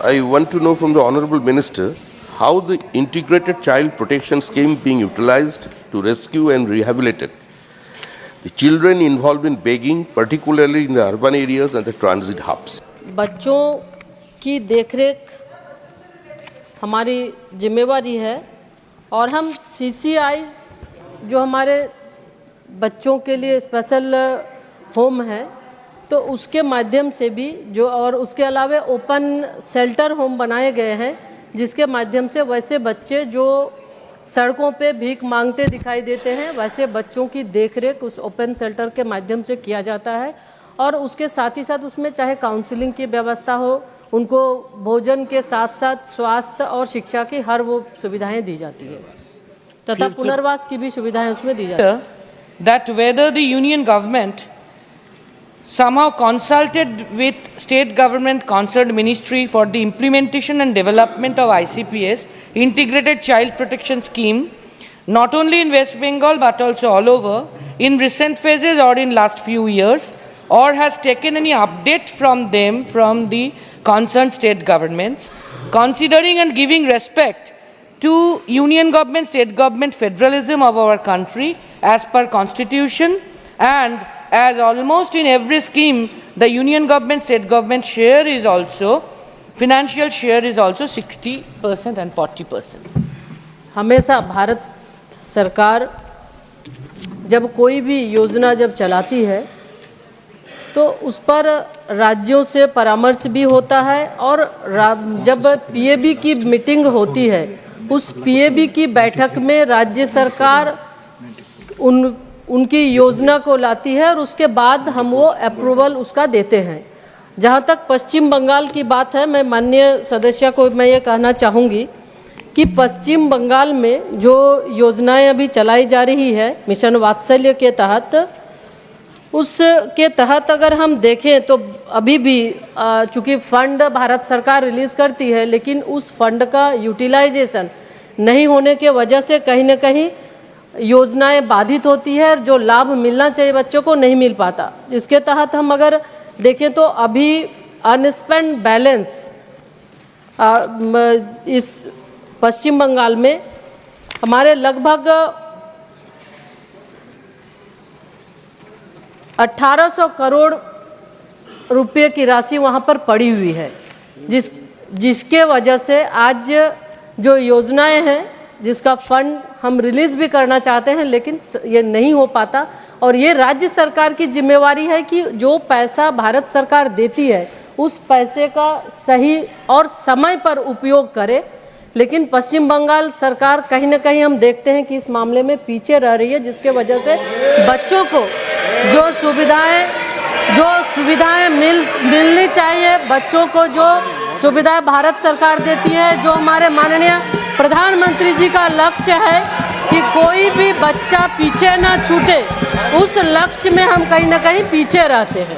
I want to know from the Honorable Minister how the Integrated Child Protection Scheme being utilized to rescue and rehabilitate the children involved in begging, particularly in the urban areas and the transit hubs. बच्चों की देखरेख हमारी जिम्मेवारी है और हम CCIs जो हमारे बच्चों के लिए स्पेशल होम है तो उसके माध्यम से भी जो और उसके अलावा ओपन शेल्टर होम बनाए गए हैं जिसके माध्यम से वैसे बच्चे जो सड़कों पे भीख मांगते दिखाई देते हैं वैसे बच्चों की देखरेख उस ओपन शेल्टर के माध्यम से किया जाता है और उसके साथ ही साथ उसमें चाहे काउंसलिंग की व्यवस्था हो उनको भोजन के साथ साथ स्वास्थ्य और शिक्षा की हर वो सुविधाएं दी जाती है तथा पुनर्वास की भी सुविधाएं उसमें दी जाती है. That whether the union government somehow consulted with state government concerned ministry for the implementation and development of ICPS, Integrated Child Protection Scheme, not only in West Bengal but also all over, in recent phases or in last few years, or has taken any update from them, from the concerned state governments, considering and giving respect to union government, state government federalism of our country as per constitution, and as almost in every scheme the union government, state government share is also, financial share is also 60% and 40%. हमेशा भारत सरकार जब कोई भी योजना जब चलाती है तो उस पर राज्यों से परामर्श भी होता है और जब PAB की मीटिंग होती है उस PAB की बैठक में राज्य सरकार उनकी योजना को लाती है और उसके बाद हम वो अप्रूवल उसका देते हैं. जहाँ तक पश्चिम बंगाल की बात है मैं माननीय सदस्य को मैं ये कहना चाहूँगी कि पश्चिम बंगाल में जो योजनाएं अभी चलाई जा रही है मिशन वात्सल्य के तहत उसके तहत अगर हम देखें तो अभी भी चूँकि फंड भारत सरकार रिलीज़ करती है लेकिन उस फंड का यूटिलाइजेशन नहीं होने के वजह से कहीं ना कहीं योजनाएं बाधित होती है जो लाभ मिलना चाहिए बच्चों को नहीं मिल पाता. इसके तहत हम अगर देखें तो अभी अनस्पेंड बैलेंस इस पश्चिम बंगाल में हमारे लगभग 1800 करोड़ रुपए की राशि वहाँ पर पड़ी हुई है जिसके वजह से आज जो योजनाएं हैं जिसका फंड हम रिलीज़ भी करना चाहते हैं लेकिन ये नहीं हो पाता और ये राज्य सरकार की जिम्मेवारी है कि जो पैसा भारत सरकार देती है उस पैसे का सही और समय पर उपयोग करे. लेकिन पश्चिम बंगाल सरकार कहीं ना कहीं हम देखते हैं कि इस मामले में पीछे रह रही है जिसके वजह से बच्चों को जो सुविधाएं मिलनी चाहिए बच्चों को जो सुविधाएं भारत सरकार देती है जो हमारे माननीय प्रधानमंत्री जी का लक्ष्य है कि कोई भी बच्चा पीछे ना छूटे उस लक्ष्य में हम कहीं ना कहीं पीछे रहते हैं.